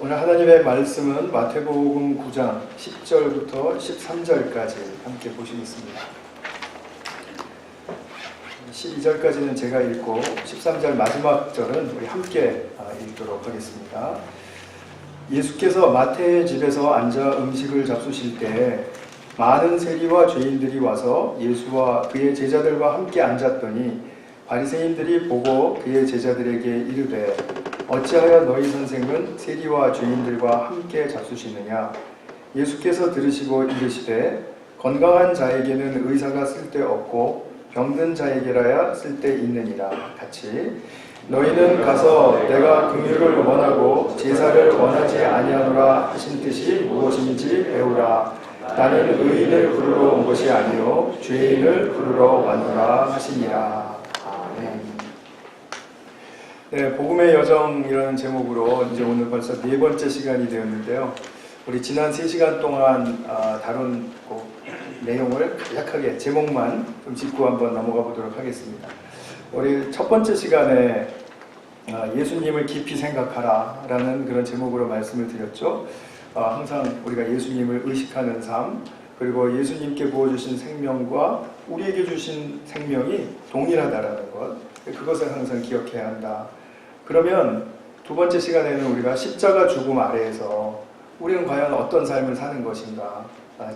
오늘 하나님의 말씀은 마태복음 9장 10절부터 13절까지 함께 보시겠습니다. 12절까지는 제가 읽고 13절 마지막 절은 우리 함께 읽도록 하겠습니다. 예수께서 마태의 집에서 앉아 음식을 잡수실 때 많은 세리와 죄인들이 와서 예수와 그의 제자들과 함께 앉았더니 바리새인들이 보고 그의 제자들에게 이르되 어찌하여 너희 선생은 세리와 죄인들과 함께 잡수시느냐? 예수께서 들으시고 이르시되 건강한 자에게는 의사가 쓸데없고 병든 자에게라야 쓸데있느니라. 같이 너희는 가서 내가 긍휼을 원하고 제사를 원하지 아니하노라 하신 뜻이 무엇인지 배우라. 나는 의인을 부르러 온 것이 아니요 죄인을 부르러 왔노라 하시니라. 네, 복음의 여정이라는 제목으로 이제 오늘 벌써 네 번째 시간이 되었는데요. 우리 지난 3시간 동안 다룬 내용을 간략하게 제목만 좀 짚고 한번 넘어가 보도록 하겠습니다. 우리 첫 번째 시간에 예수님을 깊이 생각하라 라는 그런 제목으로 말씀을 드렸죠. 항상 우리가 예수님을 의식하는 삶, 그리고 예수님께 부어주신 생명과 우리에게 주신 생명이 동일하다라는 것, 그것을 항상 기억해야 한다. 그러면 두 번째 시간에는 우리가 십자가 죽음 아래에서 우리는 과연 어떤 삶을 사는 것인가,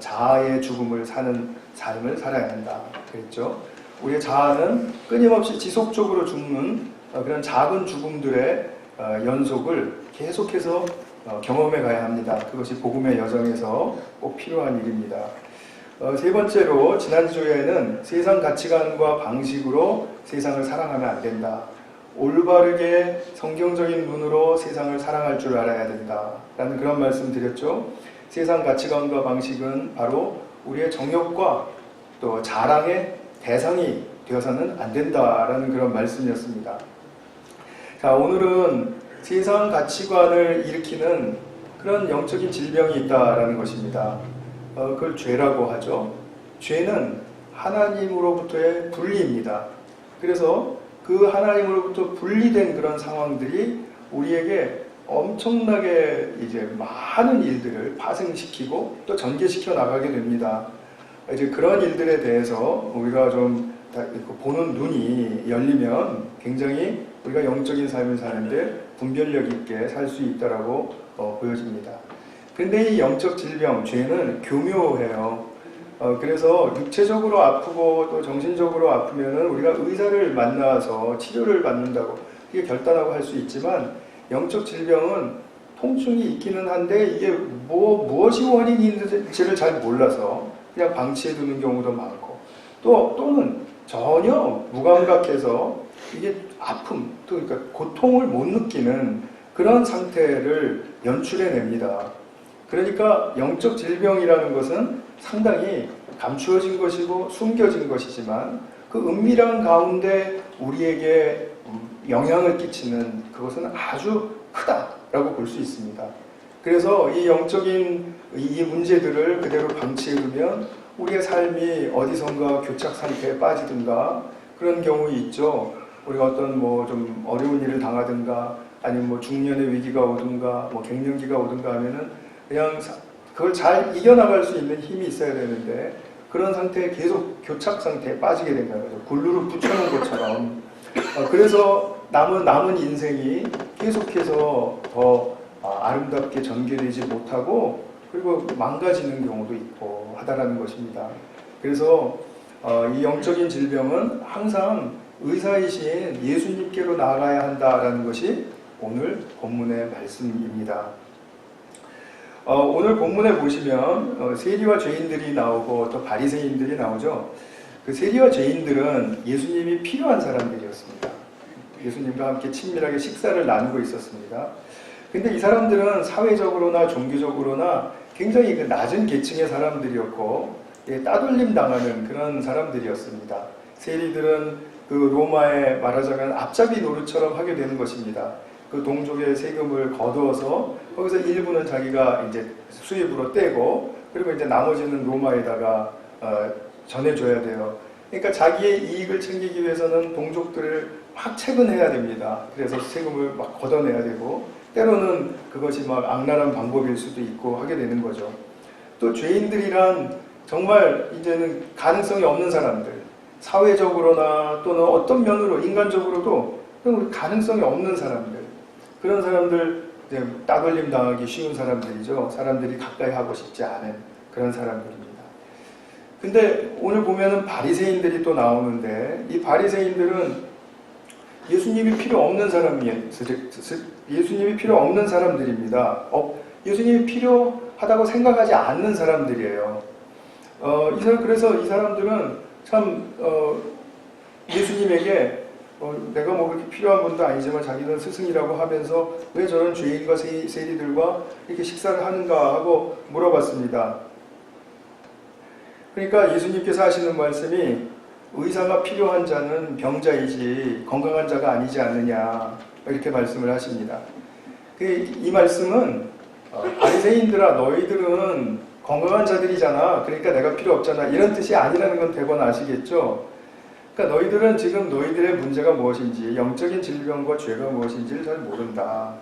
자아의 죽음을 사는 삶을 살아야 한다 그랬죠. 우리의 자아는 끊임없이 지속적으로 죽는 그런 작은 죽음들의 연속을 계속해서 경험해 가야 합니다. 그것이 복음의 여정에서 꼭 필요한 일입니다. 세 번째로 지난주에는 세상 가치관과 방식으로 세상을 사랑하면 안 된다. 올바르게 성경적인 눈으로 세상을 사랑할 줄 알아야 된다 라는 그런 말씀 드렸죠. 세상 가치관과 방식은 바로 우리의 정욕과 또 자랑의 대상이 되어서는 안 된다라는 그런 말씀이었습니다. 자, 오늘은 세상 가치관을 일으키는 그런 영적인 질병이 있다라는 것입니다. 그걸 죄라고 하죠. 죄는 하나님으로부터의 분리입니다. 그래서 그 하나님으로부터 분리된 그런 상황들이 우리에게 엄청나게 이제 많은 일들을 파생시키고 또 전개시켜 나가게 됩니다. 이제 그런 일들에 대해서 우리가 좀 보는 눈이 열리면 굉장히 우리가 영적인 삶을 사는데 분별력 있게 살 수 있다라고 보여집니다. 그런데 이 영적 질병, 죄는 교묘해요. 그래서 육체적으로 아프고 또 정신적으로 아프면은 우리가 의사를 만나서 치료를 받는다고 이게 결단하고 할 수 있지만 영적 질병은 통증이 있기는 한데 이게 무엇이 원인인지를 잘 몰라서 그냥 방치해 두는 경우도 많고 또는 전혀 무감각해서 이게 아픔, 또 그러니까 고통을 못 느끼는 그런 상태를 연출해냅니다. 그러니까 영적 질병이라는 것은 상당히 감추어진 것이고 숨겨진 것이지만 그 은밀한 가운데 우리에게 영향을 끼치는 그것은 아주 크다라고 볼 수 있습니다. 그래서 이 영적인 이 문제들을 그대로 방치해두면 우리의 삶이 어디선가 교착 상태에 빠지든가 그런 경우 있죠. 우리가 어떤 좀 어려운 일을 당하든가 아니면 중년의 위기가 오든가 갱년기가 오든가 하면은 그냥 그걸 잘 이겨나갈 수 있는 힘이 있어야 되는데 그런 상태에 계속 교착 상태에 빠지게 된다는 거죠. 굴루를 붙여놓은 것처럼. 그래서 남은 인생이 계속해서 더 아름답게 전개되지 못하고 그리고 망가지는 경우도 있고 하다라는 것입니다. 그래서 이 영적인 질병은 항상 의사이신 예수님께로 나아가야 한다라는 것이 오늘 본문의 말씀입니다. 오늘 본문에 보시면 세리와 죄인들이 나오고 또 바리새인들이 나오죠. 그 세리와 죄인들은 예수님이 필요한 사람들이었습니다. 예수님과 함께 친밀하게 식사를 나누고 있었습니다. 근데 이 사람들은 사회적으로나 종교적으로나 굉장히 그 낮은 계층의 사람들이었고 따돌림 당하는 그런 사람들이었습니다. 세리들은 그 로마에 말하자면 앞잡이 노릇처럼 하게 되는 것입니다. 그 동족의 세금을 거두어서 거기서 일부는 자기가 이제 수입으로 떼고 그리고 이제 나머지는 로마에다가 전해줘야 돼요. 그러니까 자기의 이익을 챙기기 위해서는 동족들을 막 채근해야 됩니다. 그래서 세금을 막 걷어내야 되고 때로는 그것이 막 악랄한 방법일 수도 있고 하게 되는 거죠. 또 죄인들이란 정말 이제는 가능성이 없는 사람들, 사회적으로나 또는 어떤 면으로 인간적으로도 가능성이 없는 사람들, 그런 사람들 이제 따돌림 당하기 쉬운 사람들이죠. 사람들이 가까이 하고 싶지 않은 그런 사람들입니다. 근데 오늘 보면은 바리새인들이 또 나오는데, 이 바리새인들은 예수님이 필요 없는 예수님이 필요 없는 사람들입니다. 예수님이 필요하다고 생각하지 않는 사람들이에요. 그래서 이 사람들은 참 예수님에게 내가 뭐 그렇게 필요한 분도 아니지만 자기는 스승이라고 하면서 왜 저런 죄인과 세리들과 이렇게 식사를 하는가 하고 물어봤습니다. 그러니까 예수님께서 하시는 말씀이 의사가 필요한 자는 병자이지 건강한 자가 아니지 않느냐 이렇게 말씀을 하십니다. 이 말씀은 바리새인들아 너희들은 건강한 자들이잖아. 그러니까 내가 필요 없잖아. 이런 뜻이 아니라는 건 대번 아시겠죠? 그러니까 너희들은 지금 너희들의 문제가 무엇인지, 영적인 질병과 죄가 무엇인지를 잘 모른다.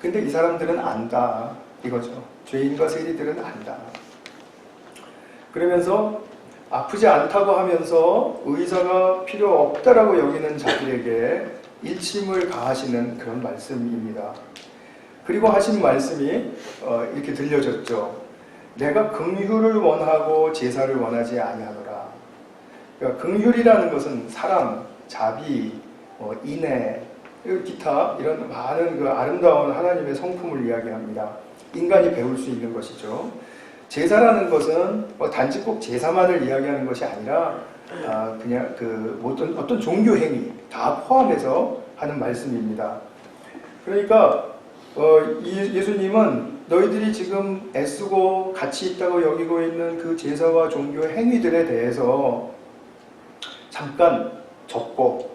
근데 이 사람들은 안다. 이거죠. 죄인과 세리들은 안다. 그러면서 아프지 않다고 하면서 의사가 필요 없다라고 여기는 자들에게 일침을 가하시는 그런 말씀입니다. 그리고 하신 말씀이 이렇게 들려졌죠. 내가 긍휼을 원하고 제사를 원하지 아니하노라. 그러니까 긍휼이라는 것은 사랑, 자비, 인애, 기타 이런 많은 그 아름다운 하나님의 성품을 이야기합니다. 인간이 배울 수 있는 것이죠. 제사라는 것은 단지 꼭 제사만을 이야기하는 것이 아니라 그냥 어떤 종교 행위 다 포함해서 하는 말씀입니다. 그러니까 예수님은 너희들이 지금 애쓰고 가치 있다고 여기고 있는 그 제사와 종교 행위들에 대해서 잠깐 접고,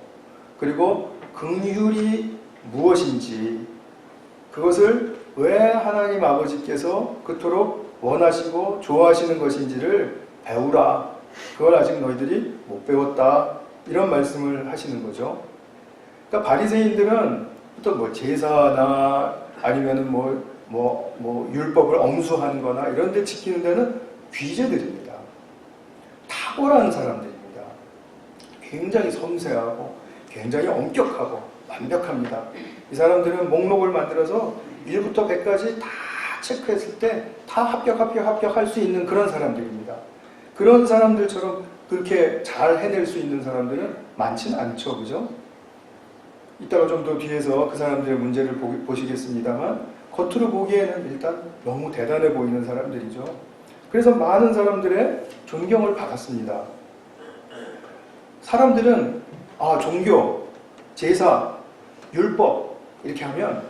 그리고 긍휼이 무엇인지, 그것을 왜 하나님 아버지께서 그토록 원하시고 좋아하시는 것인지를 배우라. 그걸 아직 너희들이 못 배웠다. 이런 말씀을 하시는 거죠. 그러니까 바리새인들은 또 제사나 아니면은 율법을 엄수하는 거나 이런 데 지키는 데는 귀재들입니다. 탁월한 사람들입니다. 굉장히 섬세하고 굉장히 엄격하고 완벽합니다. 이 사람들은 목록을 만들어서 1부터 100까지 다 체크했을 때 다 합격할 수 있는 그런 사람들입니다. 그런 사람들처럼 그렇게 잘 해낼 수 있는 사람들은 많지는 않죠. 그죠? 이따가 좀 더 뒤에서 그 사람들의 문제를 보시겠습니다만 겉으로 보기에는 일단 너무 대단해 보이는 사람들이죠. 그래서 많은 사람들의 존경을 받았습니다. 사람들은 종교, 제사, 율법 이렇게 하면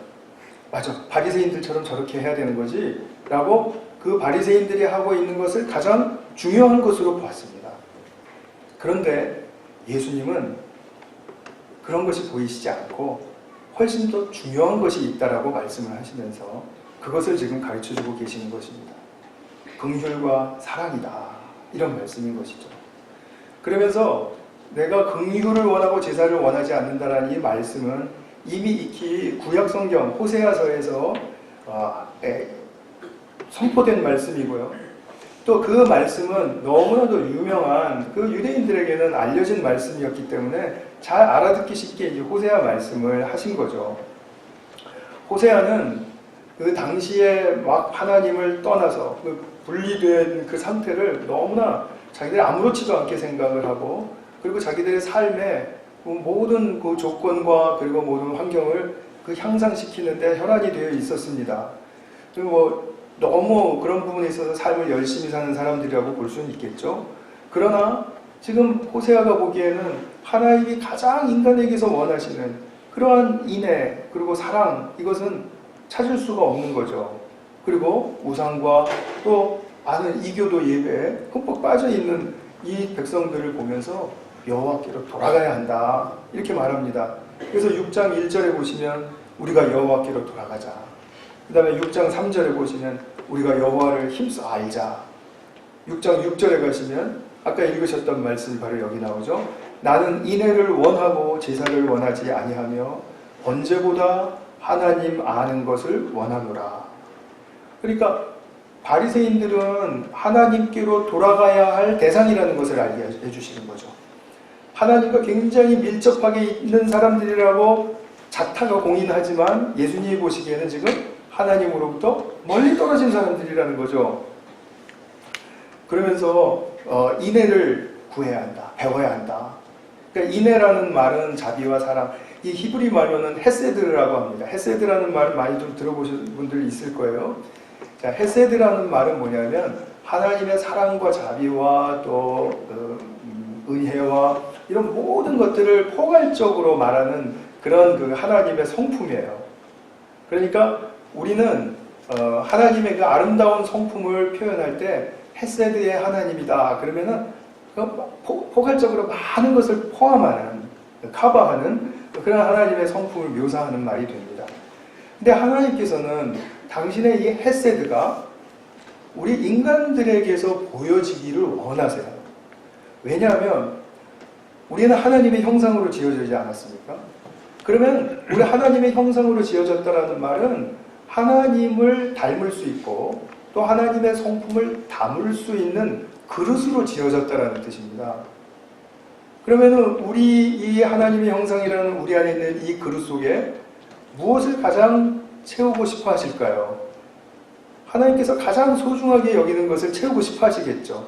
맞아, 바리새인들처럼 저렇게 해야 되는 거지 라고 그 바리새인들이 하고 있는 것을 가장 중요한 것으로 보았습니다. 그런데 예수님은 그런 것이 보이시지 않고 훨씬 더 중요한 것이 있다라고 말씀을 하시면서 그것을 지금 가르쳐주고 계시는 것입니다. 긍휼과 사랑이다. 이런 말씀인 것이죠. 그러면서 내가 긍휼을 원하고 제사를 원하지 않는다라는 이 말씀은 이미 익히 구약성경 호세아서에서 선포된 말씀이고요. 또 그 말씀은 너무나도 유명한 그 유대인들에게는 알려진 말씀이었기 때문에 잘 알아듣기 쉽게 이제 호세아 말씀을 하신 거죠. 호세아는 그 당시에 막 하나님을 떠나서 그 분리된 그 상태를 너무나 자기들이 아무렇지도 않게 생각을 하고, 그리고 자기들의 삶에 모든 그 조건과 그리고 모든 환경을 그 향상시키는데 혈안이 되어 있었습니다. 그리고 너무 그런 부분에 있어서 삶을 열심히 사는 사람들이라고 볼 수는 있겠죠. 그러나 지금 호세아가 보기에는 하나님이 가장 인간에게서 원하시는 그러한 인애 그리고 사랑, 이것은 찾을 수가 없는 거죠. 그리고 우상과 또 많은 이교도 예배에 흠뻑 빠져있는 이 백성들을 보면서 여호와께로 돌아가야 한다 이렇게 말합니다. 그래서 6장 1절에 보시면 우리가 여호와께로 돌아가자. 그 다음에 6장 3절에 보시면 우리가 여호와를 힘써 알자. 6장 6절에 가시면 아까 읽으셨던 말씀이 바로 여기 나오죠. 나는 인애를 원하고 제사를 원하지 아니하며 번제보다 하나님 아는 것을 원하노라. 그러니까 바리새인들은 하나님께로 돌아가야 할 대상이라는 것을 알게 해주시는 거죠. 하나님과 굉장히 밀접하게 있는 사람들이라고 자타가 공인하지만 예수님이 보시기에는 지금 하나님으로부터 멀리 떨어진 사람들이라는 거죠. 그러면서 인애를 구해야 한다, 배워야 한다. 그러니까 인애라는 말은 자비와 사랑, 이 히브리 말로는 헤세드라고 합니다. 헤세드라는 말을 많이 좀 들어보신 분들 있을 거예요. 자, 헤세드라는 말은 뭐냐면 하나님의 사랑과 자비와 또 은혜와 이런 모든 것들을 포괄적으로 말하는 그런 그 하나님의 성품이에요. 그러니까 우리는 하나님의 그 아름다운 성품을 표현할 때 헤세드의 하나님이다. 그러면은 포괄적으로 많은 것을 포함하는, 커버하는 그런 하나님의 성품을 묘사하는 말이 됩니다. 근데 하나님께서는 당신의 이 헤세드가 우리 인간들에게서 보여지기를 원하세요. 왜냐하면 우리는 하나님의 형상으로 지어지지 않았습니까? 그러면 우리 하나님의 형상으로 지어졌다라는 말은 하나님을 닮을 수 있고 또 하나님의 성품을 담을 수 있는 그릇으로 지어졌다라는 뜻입니다. 그러면 우리 이 하나님의 형상이라는 우리 안에 있는 이 그릇 속에 무엇을 가장 채우고 싶어 하실까요? 하나님께서 가장 소중하게 여기는 것을 채우고 싶어 하시겠죠.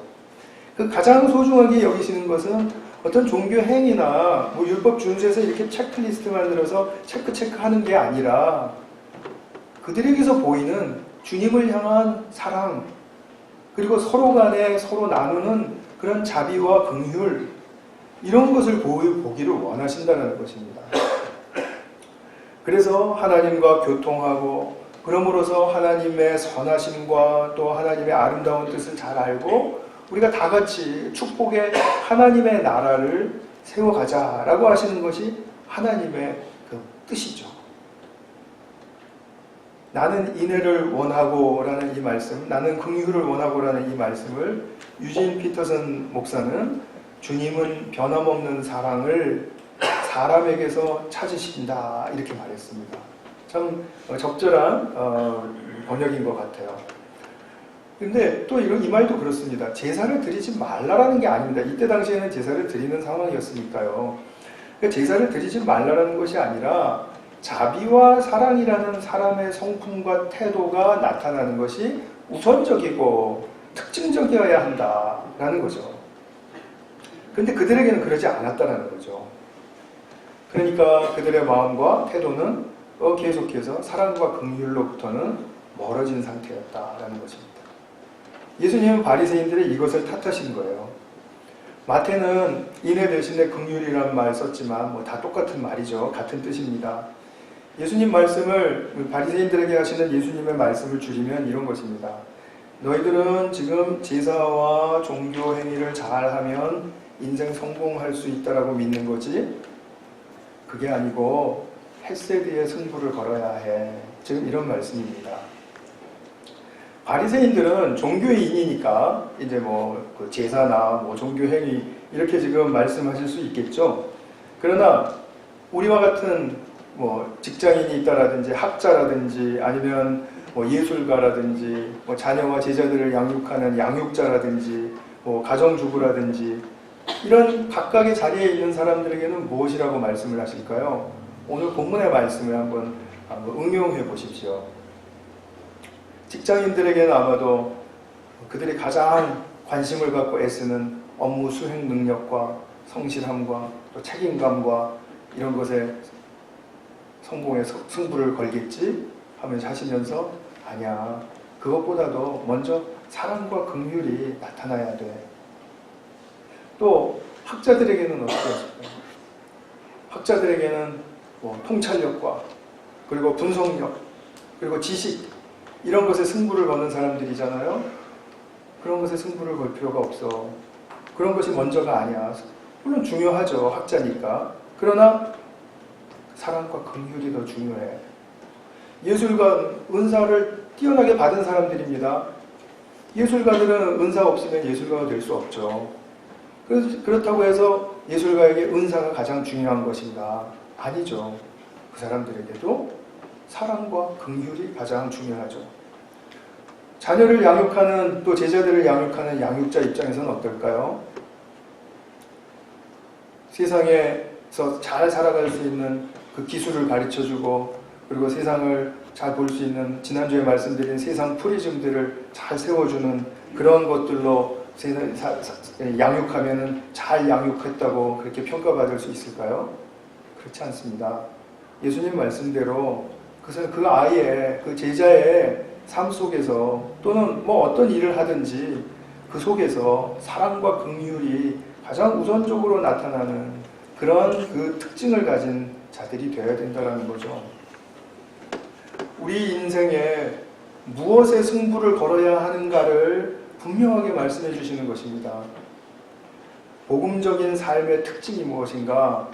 그 가장 소중하게 여기시는 것은 어떤 종교 행위나 뭐 율법 준수에서 이렇게 체크리스트 만들어서 체크하는 게 아니라 그들에게서 보이는 주님을 향한 사랑, 그리고 서로 간에 서로 나누는 그런 자비와 긍휼, 이런 것을 보기를 원하신다는 것입니다. 그래서 하나님과 교통하고 그러므로서 하나님의 선하심과 또 하나님의 아름다운 뜻을 잘 알고 우리가 다 같이 축복의 하나님의 나라를 세워가자라고 하시는 것이 하나님의 그 뜻이죠. 나는 인애를 원하고라는 이 말씀, 나는 긍휼을 원하고라는 이 말씀을 유진 피터슨 목사는 주님은 변함없는 사랑을 사람에게서 찾으신다 이렇게 말했습니다. 참 적절한 번역인 것 같아요. 근데 또 이 말도 그렇습니다. 제사를 드리지 말라라는 게 아닙니다. 이때 당시에는 제사를 드리는 상황이었으니까요. 그러니까 제사를 드리지 말라라는 것이 아니라 자비와 사랑이라는 사람의 성품과 태도가 나타나는 것이 우선적이고 특징적이어야 한다라는 거죠. 그런데 그들에게는 그러지 않았다는 거죠. 그러니까 그들의 마음과 태도는 계속해서 사랑과 긍휼로부터는 멀어진 상태였다라는 것입니다. 예수님은 바리새인들의 이것을 탓하신 거예요. 마태는 인애 대신에 긍휼이라는 말 썼지만 뭐 다 똑같은 말이죠. 같은 뜻입니다. 예수님 말씀을 바리새인들에게 하시는 예수님의 말씀을 줄이면 이런 것입니다. 너희들은 지금 제사와 종교 행위를 잘하면 인생 성공할 수 있다라고 믿는 거지 그게 아니고 헤세드의 승부를 걸어야 해. 지금 이런 말씀입니다. 바리새인들은 종교인이니까 이제 그 제사나 종교 행위 이렇게 지금 말씀하실 수 있겠죠. 그러나 우리와 같은 직장인이 있다라든지 학자라든지 아니면 예술가라든지 자녀와 제자들을 양육하는 양육자라든지 가정주부라든지 이런 각각의 자리에 있는 사람들에게는 무엇이라고 말씀을 하실까요? 오늘 본문의 말씀을 한번 응용해 보십시오. 직장인들에게는 아마도 그들이 가장 관심을 갖고 애쓰는 업무 수행 능력과 성실함과 또 책임감과 이런 것에 성공의 승부를 걸겠지 하면서 하시면서 아니야, 그것보다도 먼저 사랑과 긍휼이 나타나야 돼. 또 학자들에게는 어떻게 하실까요? 학자들에게는 통찰력과 그리고 분석력 그리고 지식 이런 것에 승부를 거는 사람들이잖아요. 그런 것에 승부를 걸 필요가 없어. 그런 것이 먼저가 아니야. 물론 중요하죠. 학자니까. 그러나 사랑과 긍휼이 더 중요해. 예술가, 은사를 뛰어나게 받은 사람들입니다. 예술가들은 은사 없으면 예술가가 될 수 없죠. 그렇다고 해서 예술가에게 은사가 가장 중요한 것인가? 아니죠. 그 사람들에게도 사랑과 긍휼이 가장 중요하죠. 자녀를 양육하는, 또 제자들을 양육하는 양육자 입장에서는 어떨까요? 세상에서 잘 살아갈 수 있는 그 기술을 가르쳐주고, 그리고 세상을 잘 볼 수 있는, 지난주에 말씀드린 세상 프리즘들을 잘 세워주는 그런 것들로 양육하면은 잘 양육했다고 그렇게 평가받을 수 있을까요? 그렇지 않습니다. 예수님 말씀대로 그 아이의, 그 제자의 삶 속에서, 또는 뭐 어떤 일을 하든지 그 속에서 사랑과 긍휼이 가장 우선적으로 나타나는 그런 그 특징을 가진 자들이 되어야 된다는 거죠. 우리 인생에 무엇에 승부를 걸어야 하는가를 분명하게 말씀해 주시는 것입니다. 복음적인 삶의 특징이 무엇인가?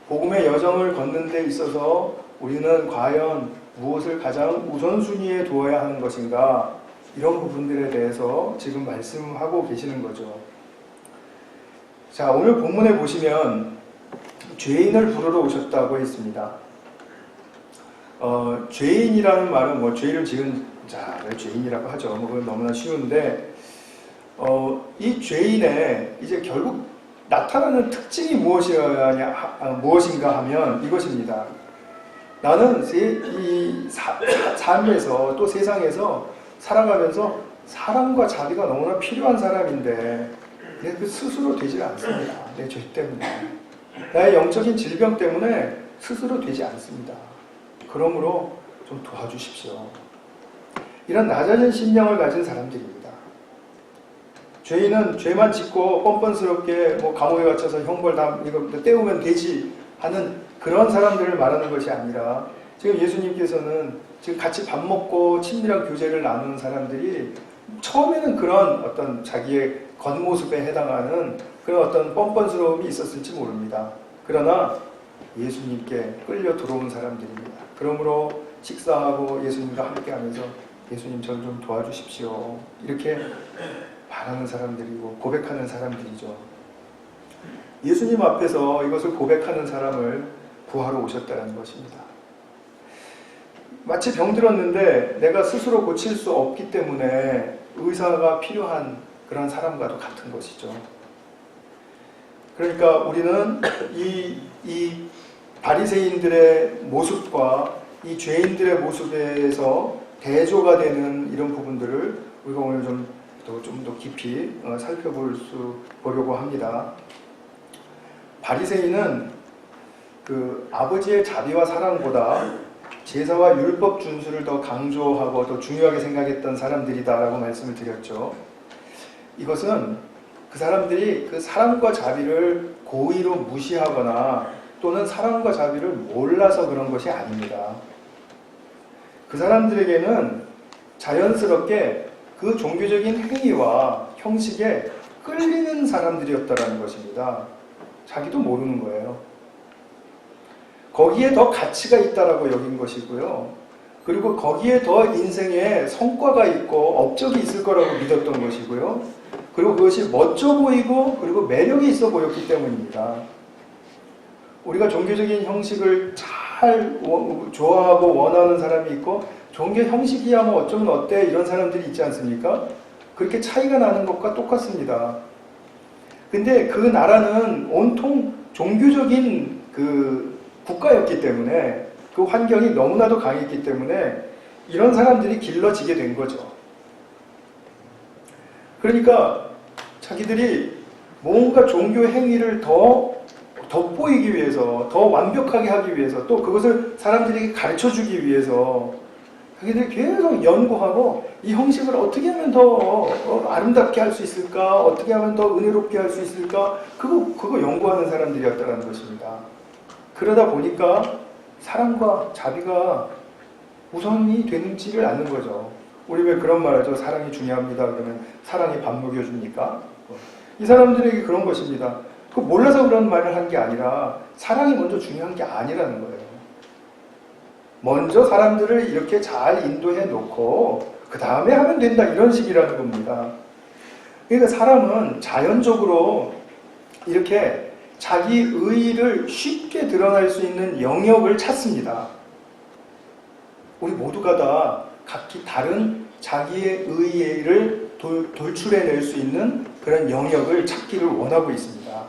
복음의 여정을 걷는 데 있어서 우리는 과연 무엇을 가장 우선순위에 두어야 하는 것인가? 이런 부분들에 대해서 지금 말씀하고 계시는 거죠. 자, 오늘 본문에 보시면 죄인을 부르러 오셨다고 했습니다. 죄인이라는 말은 뭐 죄를 지은 자, 왜 죄인이라고 하죠. 뭐 그건 너무나 쉬운데, 이 죄인의 이제 결국 나타나는 특징이 무엇인가 하면 이것입니다. 나는 이 삶에서, 또 세상에서 살아가면서 사랑과 자비가 너무나 필요한 사람인데 그 스스로 되질 않습니다. 내 죄 때문에, 나의 영적인 질병 때문에 스스로 되지 않습니다. 그러므로 좀 도와주십시오. 이런 낮아진 심령을 가진 사람들입니다. 죄인은 죄만 짓고 뻔뻔스럽게 뭐 감옥에 갇혀서 형벌 이거 때우면 되지 하는 그런 사람들을 말하는 것이 아니라, 지금 예수님께서는 지금 같이 밥 먹고 친밀한 교제를 나누는 사람들이 처음에는 그런 어떤 자기의 겉모습에 해당하는 그런 어떤 뻔뻔스러움이 있었을지 모릅니다. 그러나 예수님께 끌려 들어온 사람들입니다. 그러므로 식사하고 예수님과 함께하면서 예수님 저를 좀 도와주십시오, 이렇게 말하는 사람들이고 고백하는 사람들이죠. 예수님 앞에서 이것을 고백하는 사람을 구하러 오셨다는 것입니다. 마치 병들었는데 내가 스스로 고칠 수 없기 때문에 의사가 필요한 그런 사람과도 같은 것이죠. 그러니까 우리는 이 바리새인들의 모습과 이 죄인들의 모습에서 대조가 되는 이런 부분들을 우리가 오늘 좀 더 깊이 살펴보려고 합니다. 바리새인은 그 아버지의 자비와 사랑보다 제사와 율법 준수를 더 강조하고 더 중요하게 생각했던 사람들이다라고 말씀을 드렸죠. 이것은 그 사람들이 그 사랑과 자비를 고의로 무시하거나 또는 사랑과 자비를 몰라서 그런 것이 아닙니다. 그 사람들에게는 자연스럽게 그 종교적인 행위와 형식에 끌리는 사람들이었다라는 것입니다. 자기도 모르는 거예요. 거기에 더 가치가 있다라고 여긴 것이고요. 그리고 거기에 더 인생에 성과가 있고 업적이 있을 거라고 믿었던 것이고요. 그리고 그것이 멋져 보이고 그리고 매력이 있어 보였기 때문입니다. 우리가 종교적인 형식을 잘 좋아하고 원하는 사람이 있고, 종교 형식이야 뭐 어쩌면 어때 이런 사람들이 있지 않습니까? 그렇게 차이가 나는 것과 똑같습니다. 근데 그 나라는 온통 종교적인 그 국가였기 때문에, 그 환경이 너무나도 강했기 때문에 이런 사람들이 길러지게 된 거죠. 그러니까 자기들이 뭔가 종교 행위를 더 돋보이기 위해서, 더 완벽하게 하기 위해서, 또 그것을 사람들에게 가르쳐주기 위해서 자기들이 계속 연구하고 이 형식을 어떻게 하면 더 아름답게 할 수 있을까, 어떻게 하면 더 은혜롭게 할 수 있을까, 그거 연구하는 사람들이었다는 것입니다. 그러다 보니까 사랑과 자비가 우선이 되지를 않는 거죠. 우리 왜 그런 말 하죠? 사랑이 중요합니다. 그러면 사랑이 밥 먹여줍니까? 이 사람들에게 그런 것입니다. 그 몰라서 그런 말을 한 게 아니라 사랑이 먼저 중요한 게 아니라는 거예요. 먼저 사람들을 이렇게 잘 인도해 놓고 그 다음에 하면 된다, 이런 식이라는 겁니다. 그러니까 사람은 자연적으로 이렇게 자기 의의를 쉽게 드러날 수 있는 영역을 찾습니다. 우리 모두가 다 각기 다른 자기의 의의를 돌출해낼 수 있는 그런 영역을 찾기를 원하고 있습니다.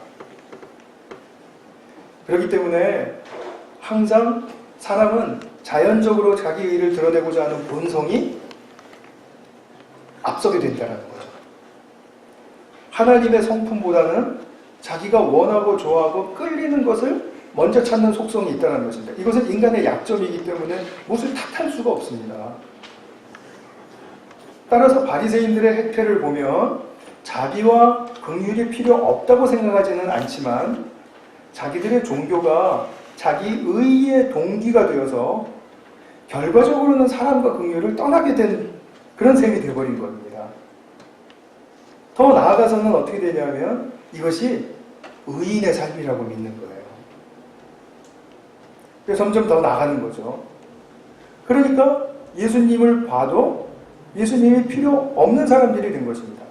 그렇기 때문에 항상 사람은 자연적으로 자기 의의를 드러내고자 하는 본성이 앞서게 된다는 거죠. 하나님의 성품보다는 자기가 원하고 좋아하고 끌리는 것을 먼저 찾는 속성이 있다는 것입니다. 이것은 인간의 약점이기 때문에 무엇을 탓할 수가 없습니다. 따라서 바리새인들의 행태를 보면 자비와 긍휼이 필요 없다고 생각하지는 않지만 자기들의 종교가 자기 의의 동기가 되어서 결과적으로는 사랑과 긍휼을 떠나게 된 그런 셈이 되어버린 겁니다. 더 나아가서는 어떻게 되냐면 이것이 의인의 삶이라고 믿는 거예요. 그래서 점점 더 나가는 거죠. 그러니까 예수님을 봐도 예수님이 필요 없는 사람들이 된 것입니다.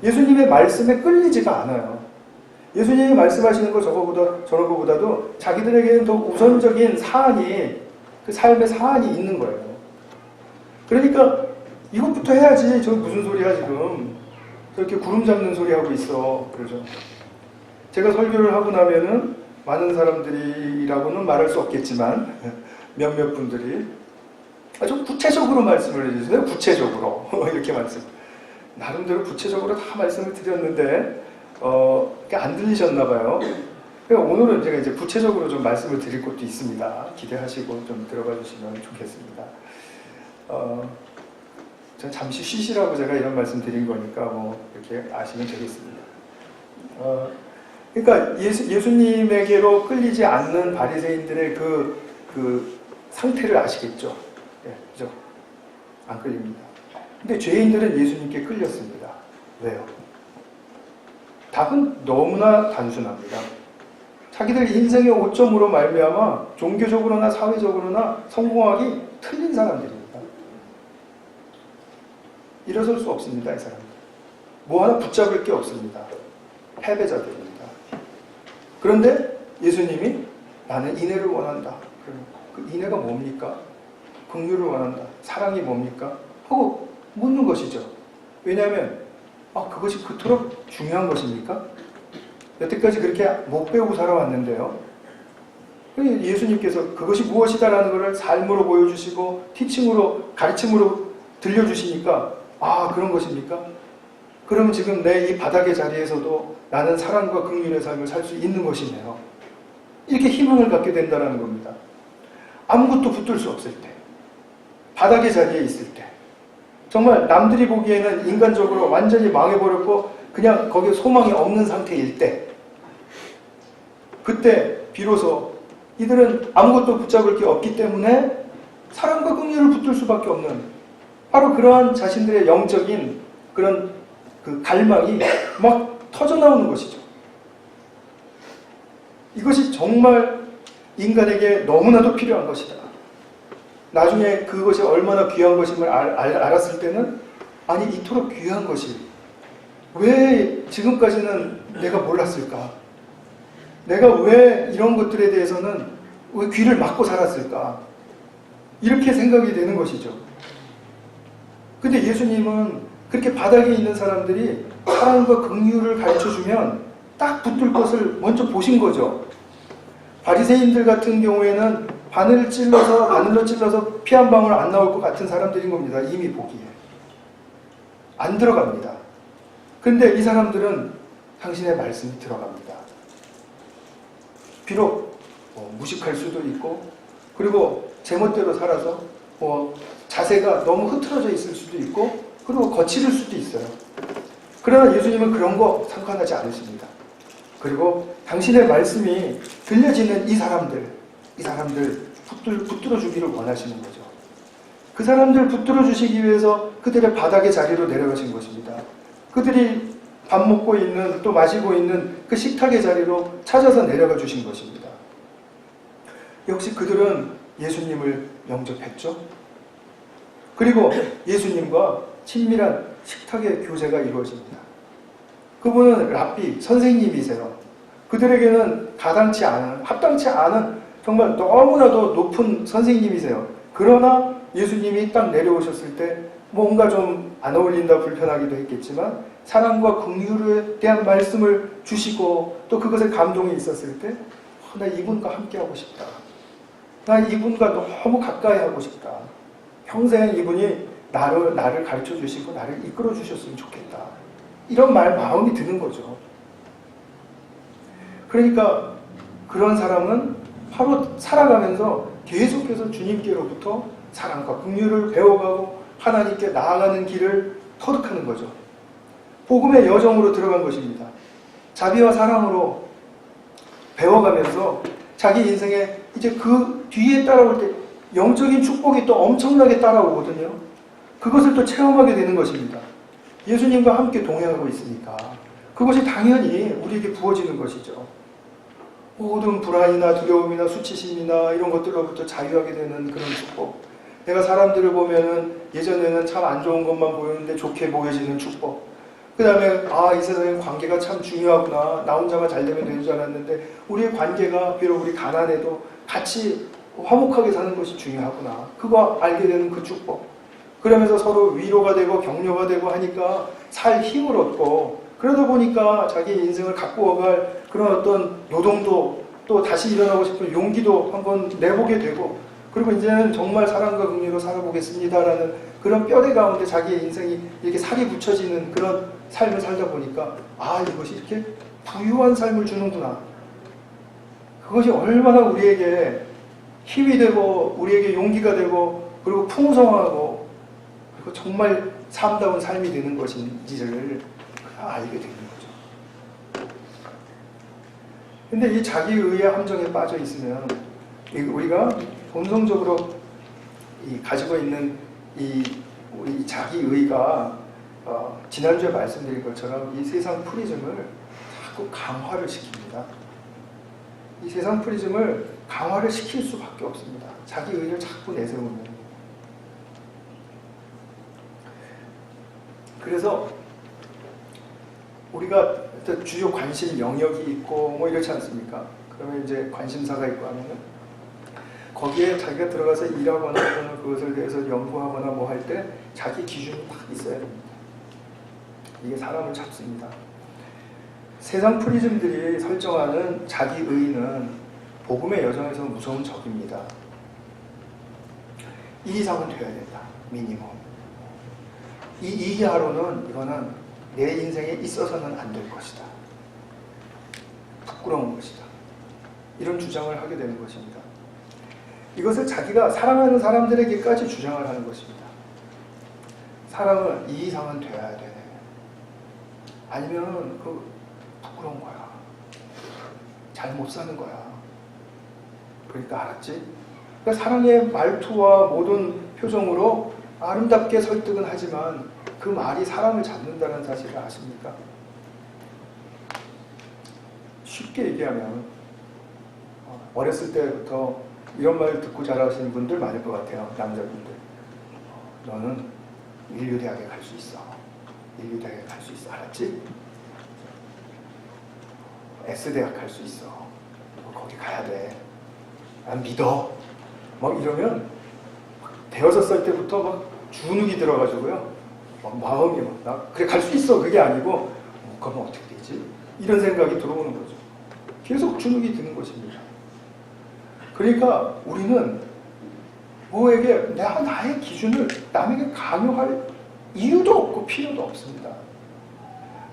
예수님의 말씀에 끌리지가 않아요. 예수님이 말씀하시는 거 저런 거보다도 자기들에게는 더 우선적인 사안이, 그 삶의 사안이 있는 거예요. 그러니까 이것부터 해야지. 저 무슨 소리야 지금. 저렇게 구름 잡는 소리 하고 있어. 그러죠. 제가 설교를 하고 나면은 많은 사람들이라고는 말할 수 없겠지만 몇몇 분들이 좀 구체적으로 말씀을 해주세요. 구체적으로. 이렇게 말씀. 나름대로 구체적으로 다 말씀을 드렸는데 안 들리셨나 봐요. 그러니까 오늘은 제가 이제 구체적으로 좀 말씀을 드릴 것도 있습니다. 기대하시고 좀 들어봐 주시면 좋겠습니다. 전 잠시 쉬시라고 제가 이런 말씀 드린 거니까 뭐 이렇게 아시면 되겠습니다. 그러니까 예수님에게로 끌리지 않는 바리새인들의 그 상태를 아시겠죠? 예, 그죠? 안 끌립니다. 근데 죄인들은 예수님께 끌렸습니다. 왜요? 답은 너무나 단순합니다. 자기들 인생의 오점으로 말미암아 종교적으로나 사회적으로나 성공하기 틀린 사람들입니다. 일어설 수 없습니다. 이 사람들. 뭐 하나 붙잡을 게 없습니다. 패배자들입니다. 그런데 예수님이 나는 인애를 원한다. 그 인애가 뭡니까? 긍휼을 원한다. 사랑이 뭡니까? 하고 묻는 것이죠. 왜냐하면 그것이 그토록 중요한 것입니까? 여태까지 그렇게 못 배우고 살아왔는데요. 예수님께서 그것이 무엇이다라는 것을 삶으로 보여주시고 가르침으로 들려주시니까 그런 것입니까? 그러면 지금 내 이 바닥의 자리에서도 나는 사랑과 긍휼의 삶을 살 수 있는 것이네요. 이렇게 희망을 갖게 된다는 겁니다. 아무것도 붙들 수 없을 때, 바닥의 자리에 있을 때, 정말 남들이 보기에는 인간적으로 완전히 망해버렸고 그냥 거기에 소망이 없는 상태일 때, 그때 비로소 이들은 아무것도 붙잡을 게 없기 때문에 사랑과 긍휼을 붙들 수밖에 없는 바로 그러한 자신들의 영적인 그런 그 갈망이 막 터져나오는 것이죠. 이것이 정말 인간에게 너무나도 필요한 것이다. 나중에 그것이 얼마나 귀한 것임을 알았을 때는 이토록 귀한 것이 왜 지금까지는 내가 몰랐을까? 내가 왜 이런 것들에 대해서는 왜 귀를 막고 살았을까? 이렇게 생각이 되는 것이죠. 근데 예수님은 그렇게 바닥에 있는 사람들이 사랑과 긍휼을 가르쳐주면 딱 붙들 것을 먼저 보신 거죠. 바리새인들 같은 경우에는 바늘로 찔러서 피 한 방울 안 나올 것 같은 사람들인 겁니다. 이미 보기에. 안 들어갑니다. 근데 이 사람들은 당신의 말씀이 들어갑니다. 비록 무식할 수도 있고 그리고 제멋대로 살아서 자세가 너무 흐트러져 있을 수도 있고 그리고 거칠을 수도 있어요. 그러나 예수님은 그런 거 상관하지 않으십니다. 그리고 당신의 말씀이 들려지는 이 사람들 붙들어 주기를 원하시는 거죠. 그 사람들 붙들어 주시기 위해서 그들의 바닥의 자리로 내려가신 것입니다. 그들이 밥 먹고 있는 또 마시고 있는 그 식탁의 자리로 찾아서 내려가 주신 것입니다. 역시 그들은 예수님을 영접했죠. 그리고 예수님과 친밀한 식탁의 교제가 이루어집니다. 그분은 랍비, 선생님이세요. 그들에게는 합당치 않은 정말 너무나도 높은 선생님이세요. 그러나 예수님이 딱 내려오셨을 때 뭔가 좀 안 어울린다, 불편하기도 했겠지만 사랑과 긍휼에 대한 말씀을 주시고 또 그것에 감동이 있었을 때 나 이분과 함께하고 싶다. 나 이분과 너무 가까이 하고 싶다. 평생 이분이 나를 가르쳐 주시고 나를 이끌어 주셨으면 좋겠다. 이런 마음이 드는 거죠. 그러니까 그런 사람은 바로 살아가면서 계속해서 주님께로부터 사랑과 긍휼을 배워가고 하나님께 나아가는 길을 터득하는 거죠. 복음의 여정으로 들어간 것입니다. 자비와 사랑으로 배워가면서 자기 인생에 이제 그 뒤에 따라올 때 영적인 축복이 또 엄청나게 따라오거든요. 그것을 또 체험하게 되는 것입니다. 예수님과 함께 동행하고 있으니까 그것이 당연히 우리에게 부어지는 것이죠. 모든 불안이나 두려움이나 수치심이나 이런 것들로부터 자유하게 되는 그런 축복. 내가 사람들을 보면은 예전에는 참 안 좋은 것만 보였는데 좋게 보여지는 축복. 그 다음에 이 세상에 관계가 참 중요하구나. 나 혼자만 잘 되면 되는 줄 알았는데 우리의 관계가 비록 우리 가난해도 같이 화목하게 사는 것이 중요하구나. 그거 알게 되는 그 축복. 그러면서 서로 위로가 되고 격려가 되고 하니까 살 힘을 얻고 그러다 보니까 자기 인생을 가꾸어갈 그런 어떤 노동도 또 다시 일어나고 싶은 용기도 한번 내보게 되고 그리고 이제는 정말 사랑과 긍휼로 살아보겠습니다라는 그런 뼈대 가운데 자기의 인생이 이렇게 살이 붙여지는 그런 삶을 살다 보니까 이것이 이렇게 부유한 삶을 주는구나. 그것이 얼마나 우리에게 힘이 되고 우리에게 용기가 되고 그리고 풍성하고 그리고 정말 참다운 삶이 되는 것인지를 알게 되는 거죠. 근데 이 자기의의 함정에 빠져 있으면 우리가 본성적으로 가지고 있는 우리 자기의가 지난주에 말씀드린 것처럼 이 세상 프리즘을 자꾸 강화를 시킵니다. 이 세상 프리즘을 강화를 시킬 수밖에 없습니다. 자기의를 자꾸 내세우는. 그래서 우리가 주요 관심 영역이 있고 뭐 이렇지 않습니까? 그러면 이제 관심사가 있고 하면은 거기에 자기가 들어가서 일하거나 또는 그것을 대해서 연구하거나 뭐 할 때 자기 기준이 딱 있어야 됩니다. 이게 사람을 잡습니다. 세상 프리즘들이 설정하는 자기의는 복음의 여정에서 무서운 적입니다. 이 이상은 돼야 된다. 미니멈. 이 이하로는 이거는 내 인생에 있어서는 안 될 것이다. 부끄러운 것이다. 이런 주장을 하게 되는 것입니다. 이것을 자기가 사랑하는 사람들에게까지 주장을 하는 것입니다. 사랑은 이 이상은 돼야 돼. 아니면 부끄러운 거야. 잘 못 사는 거야. 그러니까 알았지? 그러니까 사랑의 말투와 모든 표정으로 아름답게 설득은 하지만 그 말이 사람을 잡는다는 사실을 아십니까? 쉽게 얘기하면 어렸을 때부터 이런 말을 듣고 자라신 분들 많을 것 같아요. 남자분들. 너는 인류대학에 갈 수 있어. 인류대학에 갈 수 있어. 알았지? S대학 갈 수 있어. 너 거기 가야 돼. 난 믿어. 막 이러면 대여섯 살 때부터 막 주눅이 들어가지고요. 막 마음이 나 그래 갈 수 있어. 그게 아니고 그러면 어떻게 되지? 이런 생각이 들어오는 거죠. 계속 주눅이 드는 것입니다. 그러니까 우리는 나의 기준을 남에게 강요할 이유도 없고 필요도 없습니다.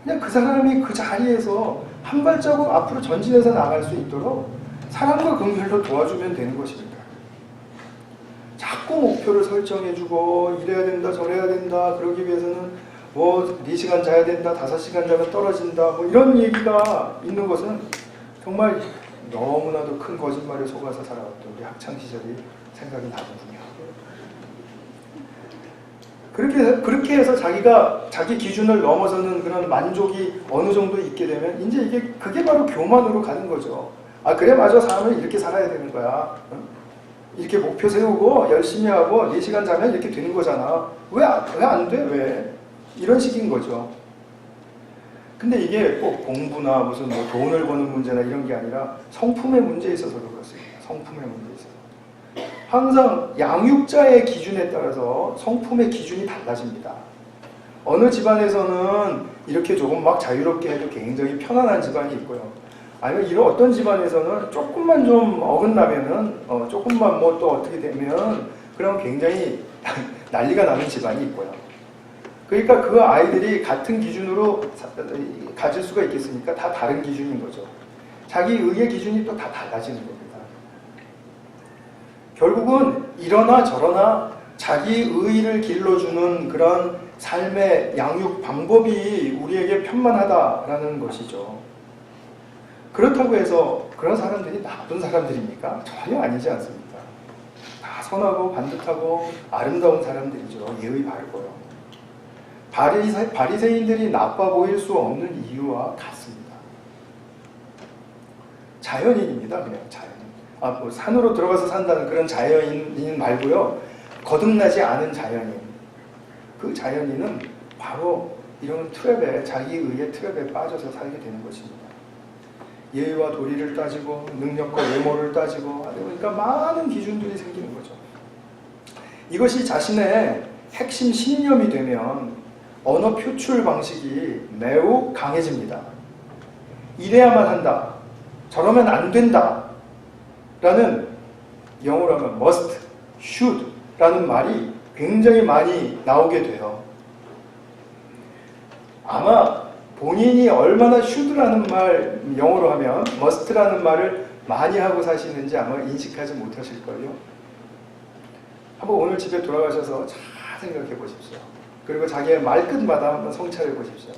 그냥 그 사람이 그 자리에서 한 발자국 앞으로 전진해서 나갈 수 있도록 사랑과 긍휼로 도와주면 되는 것입니다. 자꾸 목표를 설정해주고 이래야 된다 저래야 된다 그러기 위해서는 4시간 자야 된다 5시간 자면 떨어진다 이런 얘기가 있는 것은 정말 너무나도 큰 거짓말에 속아서 살아왔던 우리 학창시절이 생각이 나거든요. 그렇게 해서 자기 기준을 넘어서는 그런 만족이 어느 정도 있게 되면 이제 그게 바로 교만으로 가는 거죠. 그래 맞아 사람은 이렇게 살아야 되는 거야. 이렇게 목표 세우고 열심히 하고 4시간 자면 이렇게 되는 거잖아. 왜 안 돼? 왜? 이런 식인 거죠. 근데 이게 꼭 공부나 무슨 돈을 버는 문제나 이런 게 아니라 성품의 문제에 있어서 그렇습니다. 성품의 문제에 있어서. 항상 양육자의 기준에 따라서 성품의 기준이 달라집니다. 어느 집안에서는 이렇게 조금 막 자유롭게 해도 굉장히 편안한 집안이 있고요. 아니면 이런 어떤 집안에서는 조금만 좀 어긋나면은 조금만 뭐 또 어떻게 되면 그럼 굉장히 난리가 나는 집안이 있고요. 그러니까 그 아이들이 같은 기준으로 가질 수가 있겠습니까? 다 다른 기준인 거죠. 자기 의의 기준이 또 다 달라지는 겁니다. 결국은 이러나 저러나 자기 의의를 길러주는 그런 삶의 양육 방법이 우리에게 편만하다라는 것이죠. 그렇다고 해서 그런 사람들이 나쁜 사람들입니까? 전혀 아니지 않습니까? 다 선하고 반듯하고 아름다운 사람들이죠. 예의 바르고요. 바리새인들이 나빠 보일 수 없는 이유와 같습니다. 자연인입니다. 그냥 자연인. 뭐 산으로 들어가서 산다는 그런 자연인 말고요. 거듭나지 않은 자연인. 그 자연인은 바로 이런 트랩에, 자기 의의 트랩에 빠져서 살게 되는 것입니다. 예의와 도리를 따지고 능력과 외모를 따지고 그러니까 많은 기준들이 생기는 거죠. 이것이 자신의 핵심 신념이 되면 언어 표출 방식이 매우 강해집니다. 이래야만 한다. 저러면 안 된다. 라는 영어로 하면 must, should 라는 말이 굉장히 많이 나오게 돼요. 아마 본인이 얼마나 should라는 말, 영어로 하면 must라는 말을 많이 하고 사시는지 아마 인식하지 못하실걸요. 한번 오늘 집에 돌아가셔서 잘 생각해 보십시오. 그리고 자기의 말끝마다 한번 성찰해 보십시오.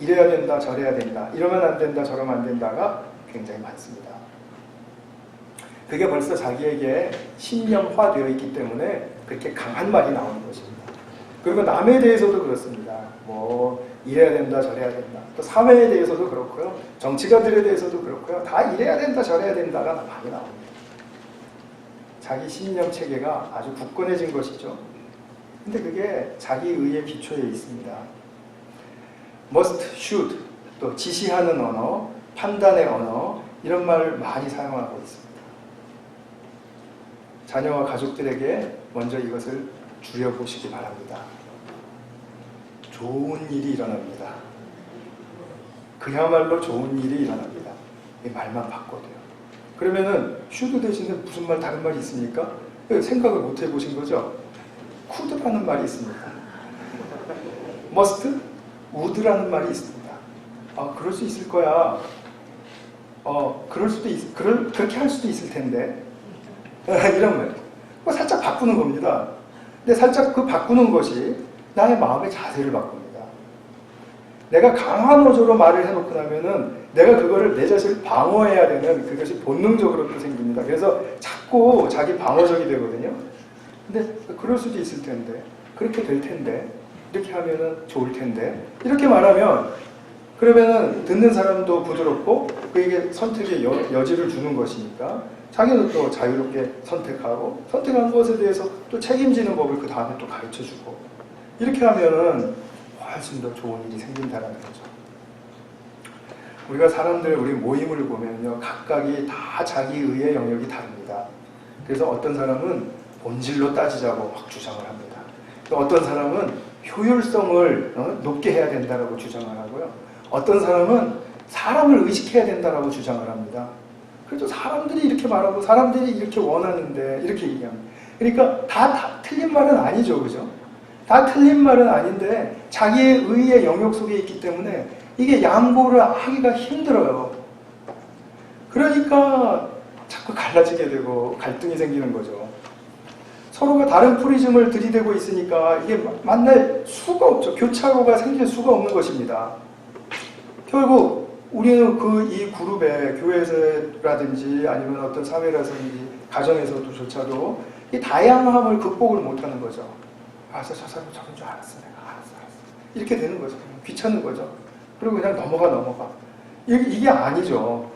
이래야 된다, 저래야 된다, 이러면 안 된다, 저러면 안 된다가 굉장히 많습니다. 그게 벌써 자기에게 신념화되어 있기 때문에 그렇게 강한 말이 나오는 것입니다. 그리고 남에 대해서도 그렇습니다. 뭐 이래야 된다, 저래야 된다. 또 사회에 대해서도 그렇고요. 정치가들에 대해서도 그렇고요. 다 이래야 된다, 저래야 된다가 많이 나옵니다. 자기 신념 체계가 아주 굳건해진 것이죠. 근데 그게 자기 의의 기초에 있습니다. must, should, 또 지시하는 언어, 판단의 언어 이런 말을 많이 사용하고 있습니다. 자녀와 가족들에게 먼저 이것을 줄여보시기 바랍니다. 좋은 일이 일어납니다. 그야말로 좋은 일이 일어납니다. 이 말만 바꿔도요. 그러면은 should 대신에 무슨 말 다른 말이 있습니까? 생각을 못 해보신 거죠? could라는 말이 있습니다. must, would라는 말이 있습니다. 그럴 수 있을 거야. 그럴 수도 그렇게 할 수도 있을 텐데. 이런 말. 살짝 바꾸는 겁니다. 근데 살짝 그 바꾸는 것이 나의 마음의 자세를 바꿉니다. 내가 강한 어조로 말을 해놓고 나면은 내가 그거를 내 자신을 방어해야 되는 그것이 본능적으로 또 생깁니다. 그래서 자꾸 자기 방어적이 되거든요. 근데 그럴 수도 있을 텐데, 그렇게 될 텐데, 이렇게 하면은 좋을 텐데, 이렇게 말하면 그러면은 듣는 사람도 부드럽고 그에게 선택의 여지를 주는 것이니까 자기는 또 자유롭게 선택하고 선택한 것에 대해서 또 책임지는 법을 그 다음에 또 가르쳐주고 이렇게 하면은 훨씬 더 좋은 일이 생긴다는 거죠. 우리가 우리 모임을 보면요, 각각이 다 자기 의의 영역이 다릅니다. 그래서 어떤 사람은 본질로 따지자고 막 주장을 합니다. 또 어떤 사람은 효율성을 높게 해야 된다라고 주장을 하고요. 어떤 사람은 사람을 의식해야 된다라고 주장을 합니다. 그래서 사람들이 이렇게 말하고 사람들이 이렇게 원하는데 이렇게 얘기합니다. 그러니까 다 틀린 말은 아니죠, 그죠? 다 틀린 말은 아닌데 자기의 의의 영역 속에 있기 때문에 이게 양보를 하기가 힘들어요. 그러니까 자꾸 갈라지게 되고 갈등이 생기는 거죠. 서로가 다른 프리즘을 들이대고 있으니까 이게 만날 수가 없죠. 교차로가 생길 수가 없는 것입니다. 결국 우리는 이 그룹에 교회에서라든지 아니면 어떤 사회라든지 가정에서조차도 이 다양함을 극복을 못하는 거죠. 저 사람 저런 줄 알았어. 내가 알았어. 이렇게 되는 거죠. 귀찮은 거죠. 그리고 그냥 넘어가. 이게 아니죠.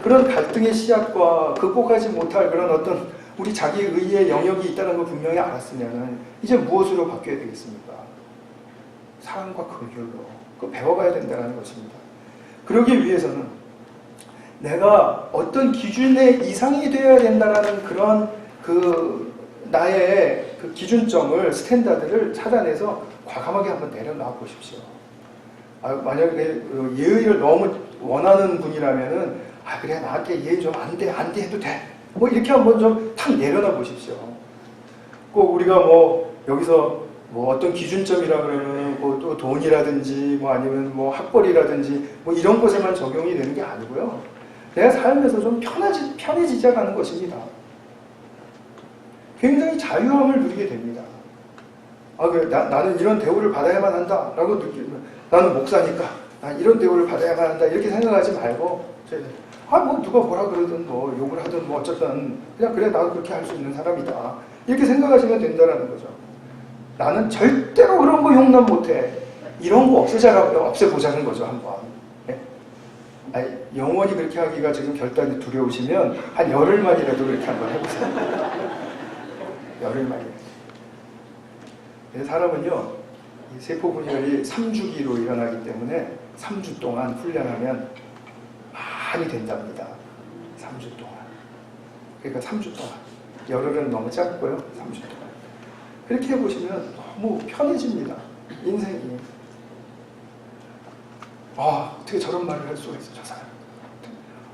그런 갈등의 씨앗과 극복하지 못할 그런 어떤 우리 자기 의의 영역이 있다는 걸 분명히 알았으면 이제 무엇으로 바뀌어야 되겠습니까? 사랑과 긍휼로 배워가야 된다는 것입니다. 그러기 위해서는 내가 어떤 기준의 이상이 되어야 된다는 그런 나의 그 기준점을, 스탠다드를 찾아내서 과감하게 한번 내려놔 보십시오. 만약에 예의를 너무 원하는 분이라면은, 그래, 나한테 예의 좀 안 돼 해도 돼. 뭐 이렇게 한번 좀 탁 내려놔 보십시오. 꼭 우리가 뭐 여기서 뭐 어떤 기준점이라 그러면 뭐 또 돈이라든지 뭐 아니면 뭐 학벌이라든지 뭐 이런 것에만 적용이 되는 게 아니고요. 내가 삶에서 좀 편해지자라는 것입니다. 굉장히 자유함을 누리게 됩니다. 나는 이런 대우를 받아야만 한다 라고 느끼면, 나는 목사니까 난 이런 대우를 받아야만 한다 이렇게 생각하지 말고, 뭐 누가 뭐라 그러든 뭐 욕을 하든 뭐 어쨌든 그냥 그래, 나도 그렇게 할 수 있는 사람이다 이렇게 생각하시면 된다는 거죠. 나는 절대로 그런 거 용납 못해, 이런 거 없애보자는 거죠. 한번. 영원히 그렇게 하기가 지금 결단이 두려우시면 한 열흘만이라도 그렇게 한번 해보세요. 열흘만이라도. 사람은요, 이 세포 분열이 3주기로 일어나기 때문에 3주 동안 훈련하면 많이 된답니다. 3주 동안. 그러니까 3주 동안. 열흘은 너무 짧고요. 3주 동안. 그렇게 해보시면 너무 편해집니다. 인생이. 어떻게 저런 말을 할 수가 있어, 저 사람.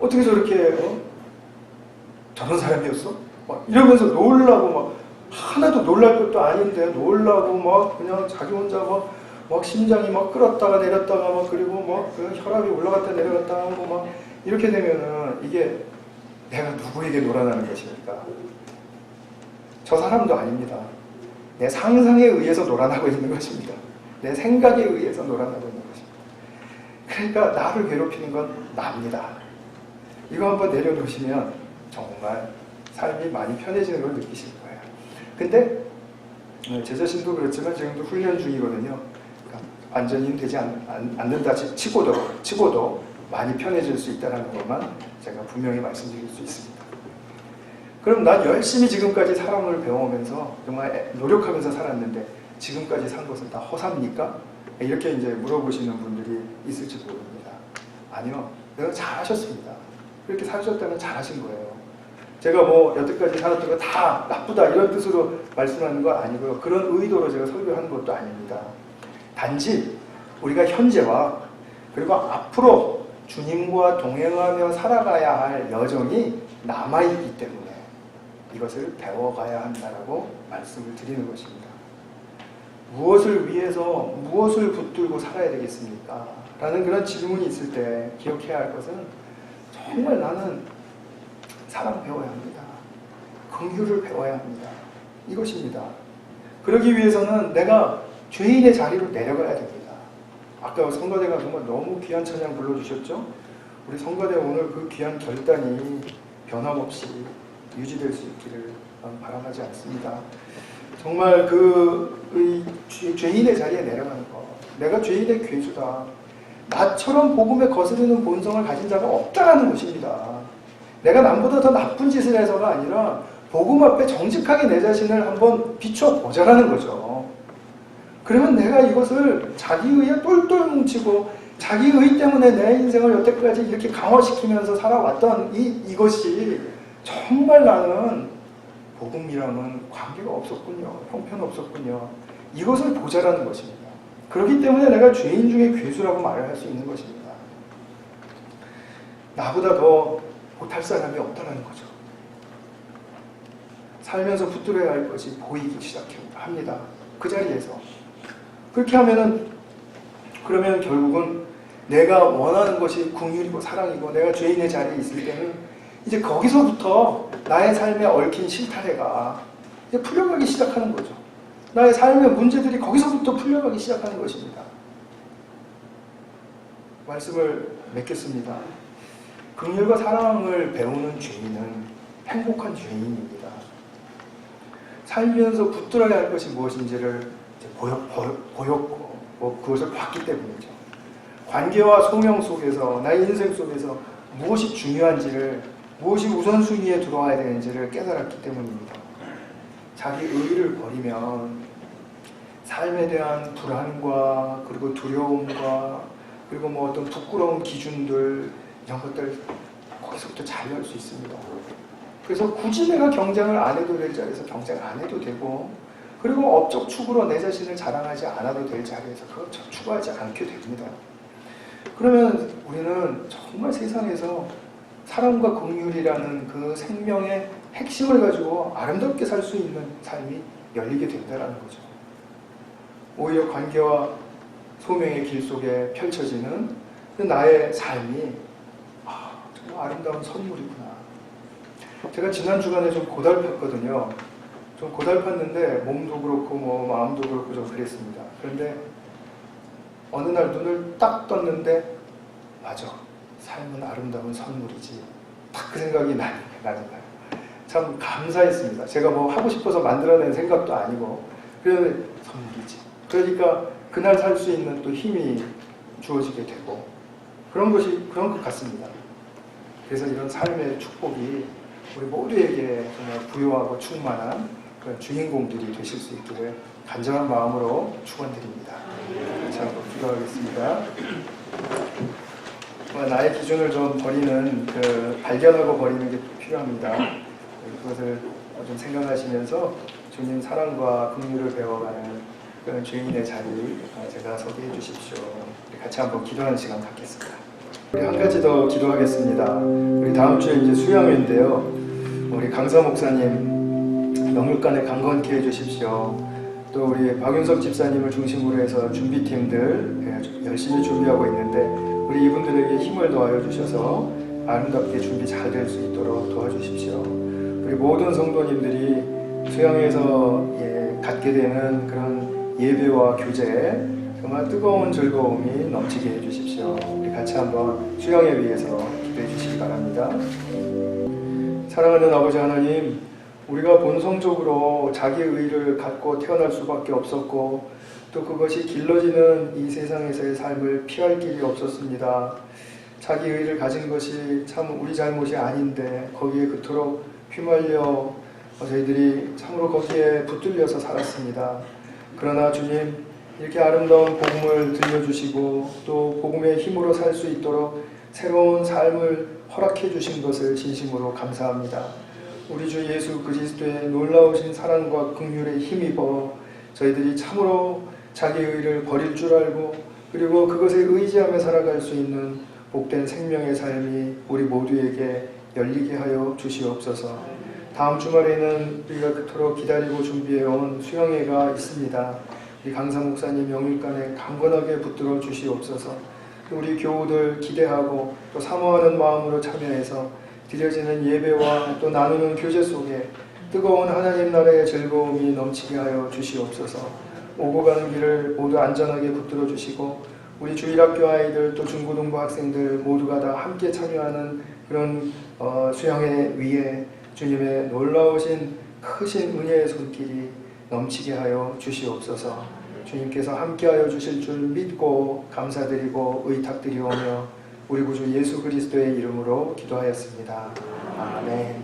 어떻게 저렇게, 저런 사람이었어? 이러면서 놀라고 막, 하나도 놀랄 것도 아닌데, 놀라고 막, 그냥 자기 혼자 막 심장이 막 끌었다가 내렸다가 막, 그리고 막, 그 혈압이 올라갔다 내려갔다 하고 막, 이렇게 되면은, 이게 내가 누구에게 놀아나는 것입니까? 저 사람도 아닙니다. 내 상상에 의해서 놀아나고 있는 것입니다. 내 생각에 의해서 놀아나고 있는 것입니다. 그러니까 나를 괴롭히는 건 납니다. 이거 한번 내려놓으시면 정말 삶이 많이 편해지는 걸 느끼실 거예요. 근데 제 자신도 그렇지만 지금도 훈련 중이거든요. 그러니까 완전히 되지 않는다 치고도 많이 편해질 수 있다는 것만 제가 분명히 말씀드릴 수 있습니다. 그럼 난 열심히 지금까지 사랑을 배워오면서 정말 노력하면서 살았는데 지금까지 산 것은 다 허사입니까? 이렇게 이제 물어보시는 분들이 있을지 모릅니다. 아니요, 내가 잘하셨습니다. 그렇게 사셨다면 잘하신 거예요. 제가 뭐 여태까지 살았던 거 다 나쁘다 이런 뜻으로 말씀하는 거 아니고요. 그런 의도로 제가 설교하는 것도 아닙니다. 단지 우리가 현재와 그리고 앞으로 주님과 동행하며 살아가야 할 여정이 남아있기 때문에 이것을 배워가야 한다라고 말씀을 드리는 것입니다. 무엇을 위해서 무엇을 붙들고 살아야 되겠습니까? 라는 그런 질문이 있을 때 기억해야 할 것은 정말 나는 사랑 배워야 합니다. 긍휼을 배워야 합니다. 이것입니다. 그러기 위해서는 내가 죄인의 자리로 내려가야 됩니다. 아까 성가대가 정말 너무 귀한 찬양 불러주셨죠? 우리 성가대 오늘 그 귀한 결단이 변함없이 유지될 수 있기를 바라지 않습니다. 정말 죄인의 자리에 내려가는 것. 내가 죄인의 괴수다. 나처럼 복음에 거스르는 본성을 가진 자가 없다라는 것입니다. 내가 남보다 더 나쁜 짓을 해서가 아니라 복음 앞에 정직하게 내 자신을 한번 비춰보자라는 거죠. 그러면 내가 이것을 자기의에 똘똘 뭉치고 자기의 때문에 내 인생을 여태까지 이렇게 강화시키면서 살아왔던 이것이 정말 나는 복음이랑은 관계가 없었군요. 형편없었군요. 이것을 보자라는 것입니다. 그렇기 때문에 내가 죄인 중에 괴수라고 말을 할 수 있는 것입니다. 나보다 더 못할 사람이 없다는 거죠. 살면서 붙들어야 할 것이 보이기 시작합니다. 그 자리에서. 그렇게 하면은 그러면 결국은 내가 원하는 것이 긍휼이고 사랑이고 내가 죄인의 자리에 있을 때는 이제 거기서부터 나의 삶에 얽힌 실타래가 이제 풀려가기 시작하는 거죠. 나의 삶의 문제들이 거기서부터 풀려가기 시작하는 것입니다. 말씀을 맺겠습니다. 긍휼과 사랑을 배우는 죄인은 행복한 죄인입니다. 살면서 붙들어야 할 것이 무엇인지를 보였고 그것을 봤기 때문이죠. 관계와 소명 속에서 나의 인생 속에서 무엇이 중요한지를 무엇이 우선순위에 들어와야 되는지를 깨달았기 때문입니다. 자기 의의를 버리면 삶에 대한 불안과 그리고 두려움과 그리고 뭐 어떤 부끄러운 기준들 이런 것들 거기서부터 자유할 수 있습니다. 그래서 굳이 내가 경쟁을 안 해도 될 자리에서 경쟁 안 해도 되고, 그리고 업적 추구로 내 자신을 자랑하지 않아도 될 자리에서 그걸 추구하지 않게 됩니다. 그러면 우리는 정말 세상에서 사랑과 긍휼이라는 그 생명의 핵심을 가지고 아름답게 살 수 있는 삶이 열리게 된다는 거죠. 오히려 관계와 소명의 길 속에 펼쳐지는 그 나의 삶이 정말 아름다운 선물이구나. 제가 지난 주간에 좀 고달팠거든요. 좀 고달팠는데 몸도 그렇고 마음도 그렇고 좀 그랬습니다. 그런데 어느 날 눈을 딱 떴는데 맞아, 삶은 아름다운 선물이지. 딱 그 생각이 나는 거예요. 참 감사했습니다. 제가 하고 싶어서 만들어낸 생각도 아니고 그래서 선물이지. 그러니까 그날 살 수 있는 또 힘이 주어지게 되고 그런 것 같습니다. 그래서 이런 삶의 축복이 우리 모두에게 정말 부유하고 충만한 그런 주인공들이 되실 수 있기를 간절한 마음으로 축원드립니다. 같이 한번 기도하겠습니다. 나의 기준을 좀 버리는, 발견하고 버리는 게 필요합니다. 그것을 좀 생각하시면서 주님 사랑과 긍휼을 배워가는 그런 주인의 자리 제가 서게 해주십시오. 우리 같이 한번 기도하는 시간 갖겠습니다. 우리 한 가지 더 기도하겠습니다. 우리 다음 주에 이제 수양회인데요. 우리 강사 목사님 명물관에 강건케 해주십시오. 또 우리 박윤석 집사님을 중심으로 해서 준비팀들 열심히 준비하고 있는데 우리 이분들에게 힘을 더하여 주셔서 아름답게 준비 잘 될 수 있도록 도와주십시오. 우리 모든 성도님들이 수양에서 갖게 되는 그런 예배와 교제 정말 뜨거운 즐거움이 넘치게 해주십시오. 우리 같이 한번 수양에 위해서 기도해 주시기 바랍니다. 사랑하는 아버지 하나님, 우리가 본성적으로 자기의 의를 갖고 태어날 수밖에 없었고 또 그것이 길러지는 이 세상에서의 삶을 피할 길이 없었습니다. 자기 의를 가진 것이 참 우리 잘못이 아닌데 거기에 그토록 휘말려 저희들이 참으로 거기에 붙들려서 살았습니다. 그러나 주님, 이렇게 아름다운 복음을 들려주시고 또 복음의 힘으로 살 수 있도록 새로운 삶을 허락해 주신 것을 진심으로 감사합니다. 우리 주 예수 그리스도의 놀라우신 사랑과 긍휼에 힘입어 저희들이 참으로 자기의 의를 버릴 줄 알고 그리고 그것에 의지하며 살아갈 수 있는 복된 생명의 삶이 우리 모두에게 열리게 하여 주시옵소서. 다음 주말에는 우리가 그토록 기다리고 준비해온 수양회가 있습니다. 우리 강사 목사님 명일간에 강건하게 붙들어 주시옵소서. 우리 교우들 기대하고 또 사모하는 마음으로 참여해서 드려지는 예배와 또 나누는 교제 속에 뜨거운 하나님 나라의 즐거움이 넘치게 하여 주시옵소서. 오고 가는 길을 모두 안전하게 붙들어 주시고 우리 주일학교 아이들 또 중고등부 학생들 모두가 다 함께 참여하는 그런 수양회 위에 주님의 놀라우신 크신 은혜의 손길이 넘치게 하여 주시옵소서. 주님께서 함께하여 주실 줄 믿고 감사드리고 의탁드리오며 우리 구주 예수 그리스도의 이름으로 기도하였습니다. 아멘.